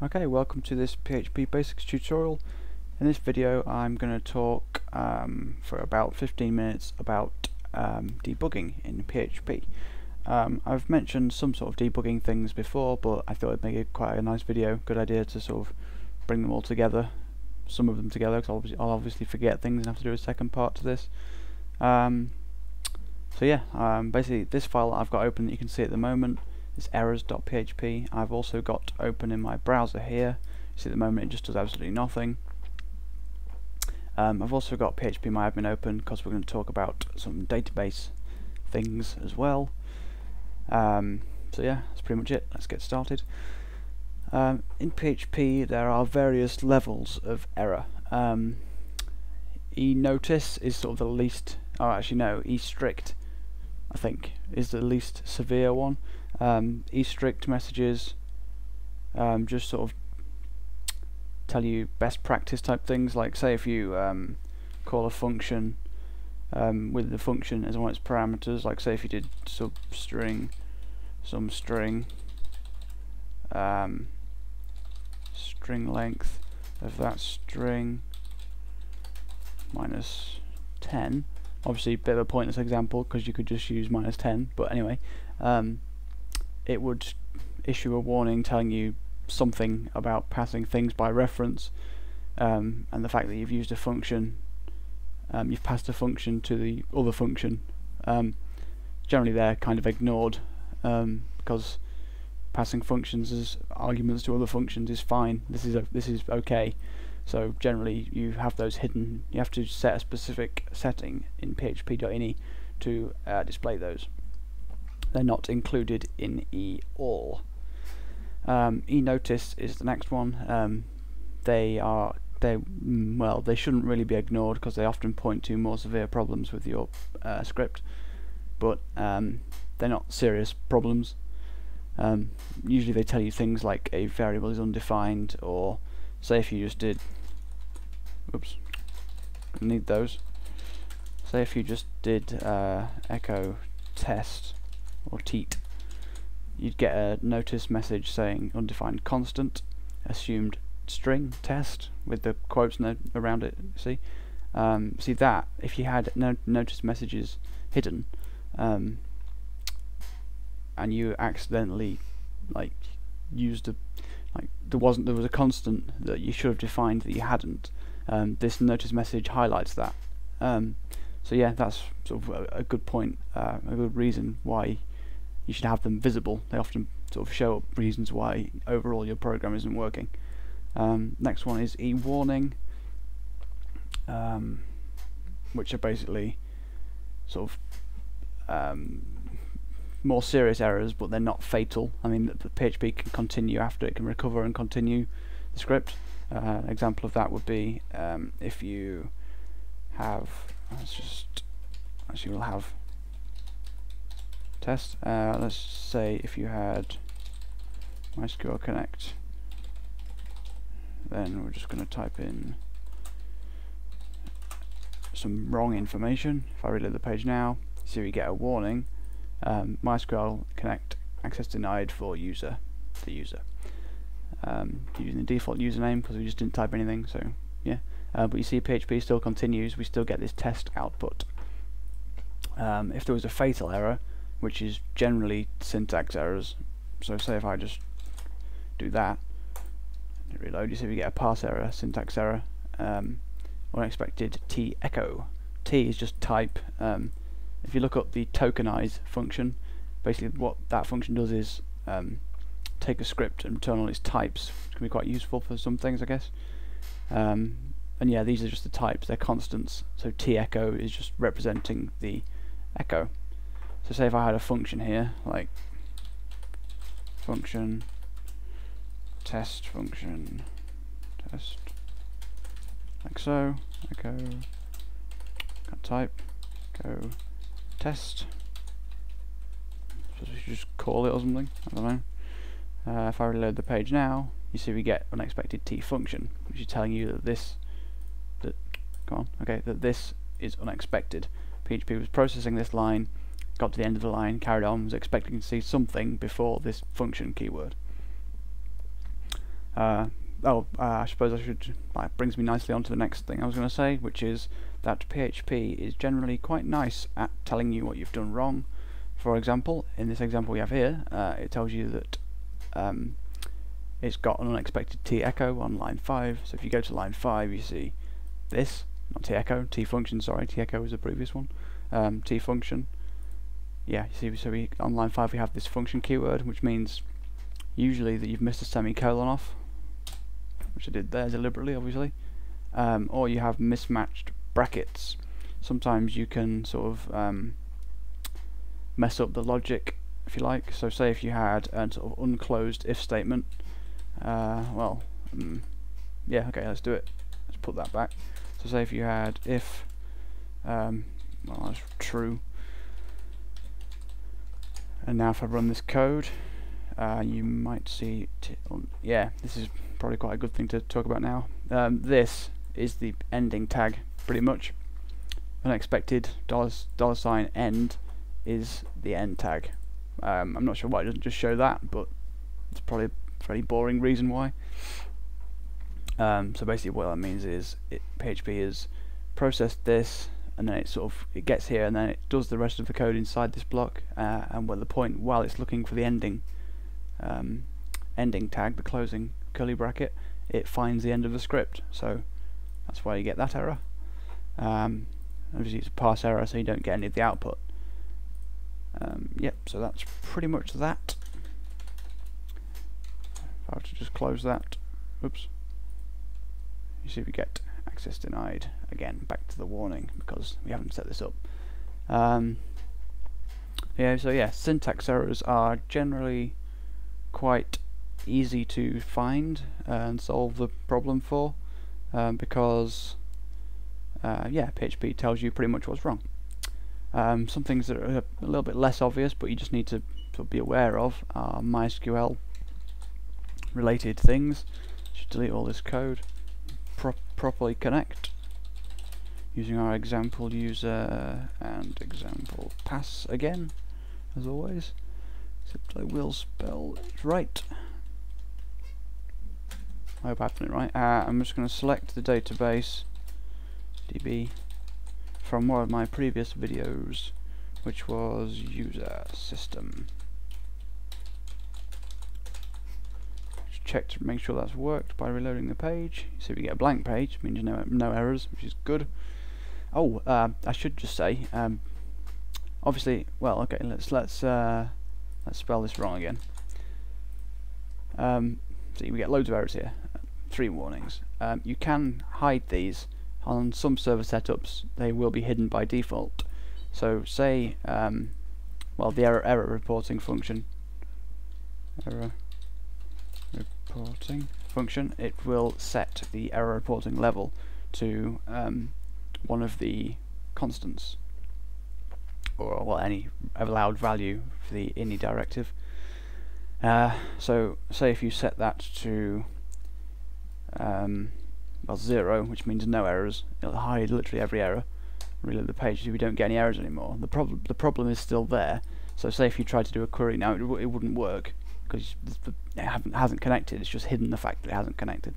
Okay, welcome to this PHP Basics tutorial. In this video I'm going to talk for about 15 minutes about debugging in PHP. I've mentioned some sort of debugging things before, but I thought it'd make it quite a nice video, good idea to sort of bring them all together, some of them together, because I'll obviously forget things and have to do a second part to this. Basically this file I've got open that you can see at the moment is errors.php. I've also got open in my browser here. You see at the moment it just does absolutely nothing. I've also got PHPMyAdmin open because we're going to talk about some database things as well. So yeah, that's pretty much it. Let's get started. In PHP there are various levels of error. eNotice is sort of the least, eStrict I think is the least severe one. eStrict messages just sort of tell you best practice type things, like say if you call a function with the function as one of its parameters, like say if you did substring some string string length of that string minus 10. Obviously a bit of a pointless example because you could just use minus 10, but anyway, it would issue a warning telling you something about passing things by reference, and the fact that you've used a function, you've passed a function to the other function. Generally they're kind of ignored because passing functions as arguments to other functions is fine. This is okay. So generally you have those hidden. You have to set a specific setting in php.ini to display those. They're not included in eAll. eNotice is the next one. They shouldn't really be ignored because they often point to more severe problems with your script, but they're not serious problems. Usually they tell you things like a variable is undefined, or say if you just did, oops, need those. Say if you just did echo test or teat, you'd get a notice message saying undefined constant assumed string test with the quotes around it. See that if you had notice messages hidden, and you accidentally used there was a constant that you should have defined that you hadn't, this notice message highlights that. So yeah, that's sort of a good point, a good reason why you should have them visible. They often sort of show up reasons why overall your program isn't working. Next one is eWarning, which are basically sort of more serious errors, but they're not fatal. I mean, the PHP can continue after, it can recover and continue the script. An example of that would be if you have, we'll have test. Let's say if you had MySQL Connect, then we're just going to type in some wrong information. If I reload the page now, see we get a warning. MySQL Connect access denied for the user, using the default username because we just didn't type anything. So yeah, but you see PHP still continues. We still get this test output. If there was a fatal error, which is generally syntax errors, so say if I just do that and reload, you see we get a parse error, syntax error, unexpected t echo. T is just type. If you look up the tokenize function, basically what that function does is take a script and return all its types, which can be quite useful for some things, I guess. And yeah, these are just the types, they're constants. So t echo is just representing the echo. So say if I had a function here, like function test function test, like so, echo type echo test. So we should just call it or something, I don't know. If I reload the page now, you see we get unexpected t function, which is telling you that this is unexpected. PHP was processing this line, got to the end of the line, carried on, was expecting to see something before this function keyword. I suppose I should, that brings me nicely on to the next thing I was going to say, which is that PHP is generally quite nice at telling you what you've done wrong. For example, in this example we have here, it tells you that it's got an unexpected t-echo on line 5. So if you go to line 5, you see this, not t-echo, t-function, sorry, t-echo was the previous one, t-function. Yeah, you see, so on line 5 we have this function keyword, which means usually that you've missed a semicolon off, which I did there deliberately, obviously, or you have mismatched brackets. Sometimes you can sort of mess up the logic, if you like. So say if you had a sort of unclosed if statement, yeah, okay, let's do it. Let's put that back. So say if you had if, well, that's true, and now if I run this code, you might see, yeah, this is probably quite a good thing to talk about now. This is the ending tag, pretty much. Unexpected $end is the end tag. I'm not sure why it doesn't just show that, but it's probably a very boring reason why. So basically what that means is PHP has processed this, and then it gets here, and then it does the rest of the code inside this block, and while it's looking for the ending tag, the closing curly bracket, it finds the end of the script. So that's why you get that error. Obviously it's a parse error, so you don't get any of the output. Yep, so that's pretty much that. If I were to just close that, oops, you see we get access denied again, back to the warning because we haven't set this up. Yeah, so yeah, syntax errors are generally quite easy to find and solve the problem for, because yeah, PHP tells you pretty much what's wrong. Some things that are a little bit less obvious but you just need to sort of be aware of are MySQL related things. Should delete all this code. Properly connect using our example user and example pass again, as always, except I will spell it right. I hope I've done it right. I'm just going to select the database DB from one of my previous videos, which was user system. Just check to make sure that's worked by reloading the page. So we get a blank page, means no errors, which is good. Oh, I should just say, obviously, well, okay, let's spell this wrong again. See, we get loads of errors here. 3 warnings. You can hide these. On some server setups, they will be hidden by default. So say, well, the error reporting function, it will set the error reporting level to one of the constants, or well, any allowed value for the ini directive. So say if you set that to well, 0, which means no errors, it'll hide literally every error, reload the page so we don't get any errors anymore. The problem is still there. So say if you try to do a query now, it wouldn't work because it hasn't connected. It's just hidden the fact that it hasn't connected.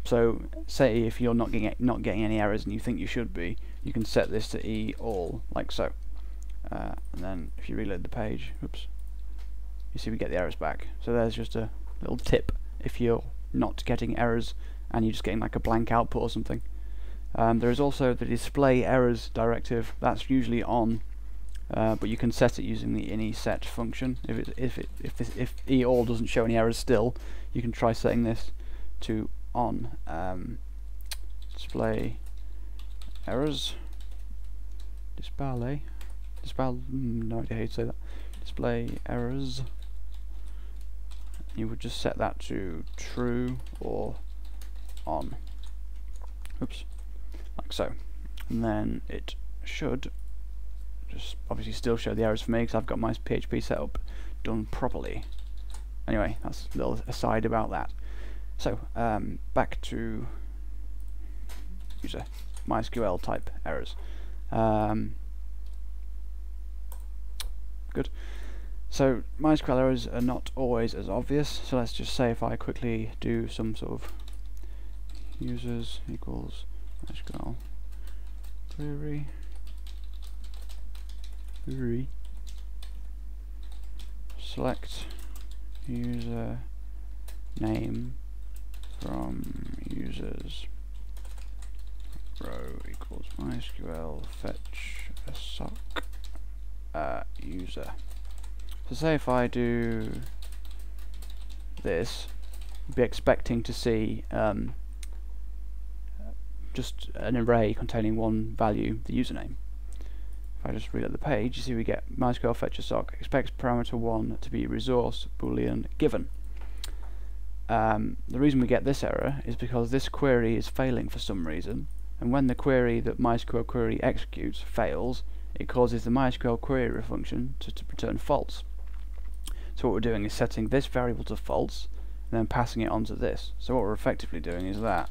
So say if you're not getting any errors and you think you should be, you can set this to E all, like so, and then if you reload the page, oops, you see we get the errors back. So there's just a little tip if you're not getting errors and you're just getting like a blank output or something. There is also the display errors directive. That's usually on, but you can set it using the ini set function. If E all doesn't show any errors still, you can try setting this to on. Display errors, no idea how you say that. Display errors. You would just set that to true or on. Oops, like so. And then it should just obviously still show the errors for me because I've got my PHP setup done properly. Anyway, that's a little aside about that. So back to user MySQL type errors. Good. So MySQL errors are not always as obvious, so let's just say if I quickly do some sort of users equals MySQL query select user name from users row equals MySQL fetch a sock user. So say if I do this, you'd be expecting to see just an array containing one value, the username. If I just reload the page, you see we get MySQL fetch a sock expects parameter 1 to be resource boolean given. The reason we get this error is because this query is failing for some reason, and when the query that MySQL query executes fails, it causes the MySQL query function to return false. So what we're doing is setting this variable to false and then passing it onto this. So what we're effectively doing is that,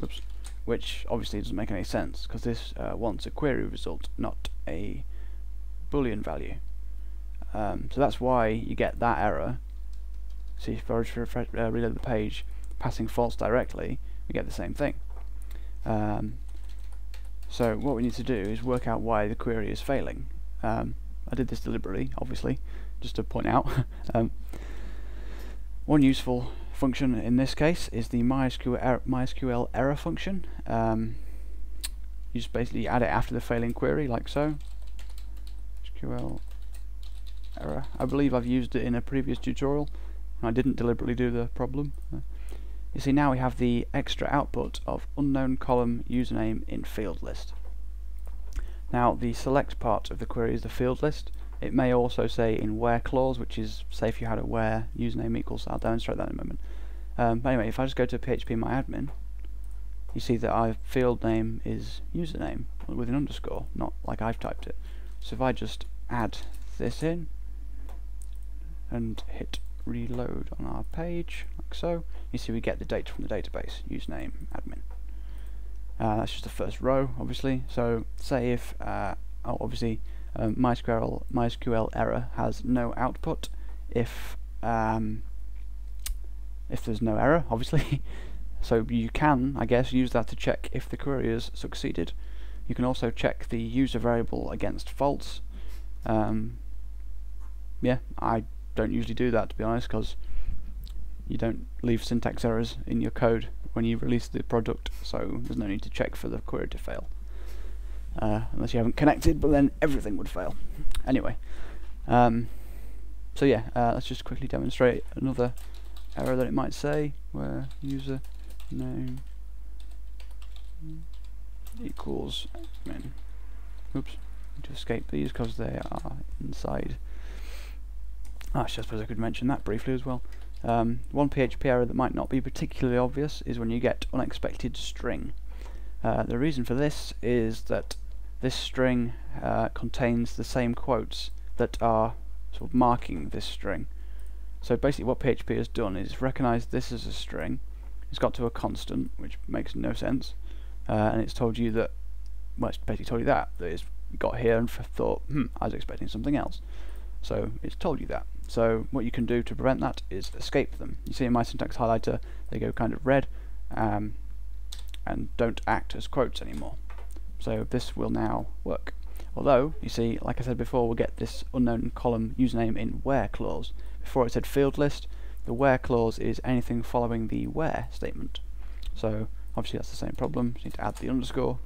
oops, which obviously doesn't make any sense because this wants a query result, not a boolean value. So that's why you get that error. See, if I just reload the page, passing false directly, we get the same thing. So what we need to do is work out why the query is failing. I did this deliberately, obviously, just to point out. One useful function in this case is the MySQL error function. You just basically add it after the failing query, like so. MySQL error. I believe I've used it in a previous tutorial. I didn't deliberately do the problem. You see, now we have the extra output of unknown column username in field list. Now the select part of the query is the field list. It may also say in where clause, which is say if you had a where username equals. I'll demonstrate that in a moment. But anyway, if I just go to PHP my admin, you see that our field name is username with an underscore, not like I've typed it. So if I just add this in and hit reload on our page, like so, you see we get the data from the database, username, admin. That's just the first row, obviously. So say if, obviously, MySQL error has no output if there's no error, obviously. So you can, I guess, use that to check if the query has succeeded. You can also check the user variable against false. Yeah, I don't usually do that, to be honest, because you don't leave syntax errors in your code when you release the product, so there's no need to check for the query to fail. Unless you haven't connected, but then everything would fail. Anyway, so yeah, let's just quickly demonstrate another error that it might say, where user name equals admin. Oops, need to escape these because they are inside. Actually, I suppose I could mention that briefly as well. One PHP error that might not be particularly obvious is when you get unexpected string. The reason for this is that this string contains the same quotes that are sort of marking this string. So basically what PHP has done is recognized this as a string, it's got to a constant, which makes no sense, and it's told you that, well, it's basically told you that it's got here and thought, I was expecting something else. So it's told you that. So what you can do to prevent that is escape them. You see in my syntax highlighter they go kind of red and don't act as quotes anymore. So this will now work. Although, you see, like I said before, we'll get this unknown column username in where clause. Before it said field list, the where clause is anything following the where statement. So obviously that's the same problem. So you need to add the underscore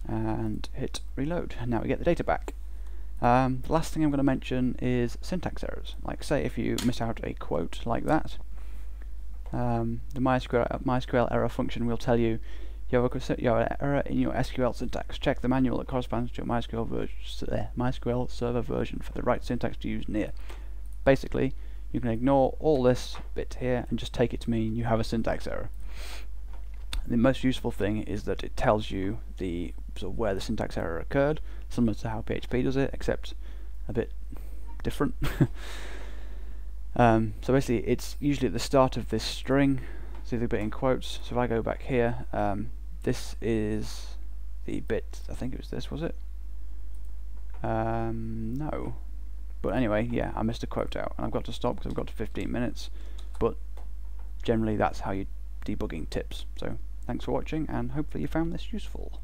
and hit reload, and now we get the data back. The last thing I'm going to mention is syntax errors. Like say if you miss out a quote like that, the MySQL error function will tell you you have an error in your SQL syntax. Check the manual that corresponds to your MySQL server version for the right syntax to use near. Basically, you can ignore all this bit here and just take it to mean you have a syntax error. The most useful thing is that it tells you the sort of where the syntax error occurred, similar to how PHP does it, except a bit different. So basically, it's usually at the start of this string. See the bit in quotes. So if I go back here, this is the bit. I think it was this. Was it? No. But anyway, yeah, I missed a quote out, and I've got to stop because I've got to 15 minutes. But generally, that's how you debugging tips. So thanks for watching, and hopefully you found this useful.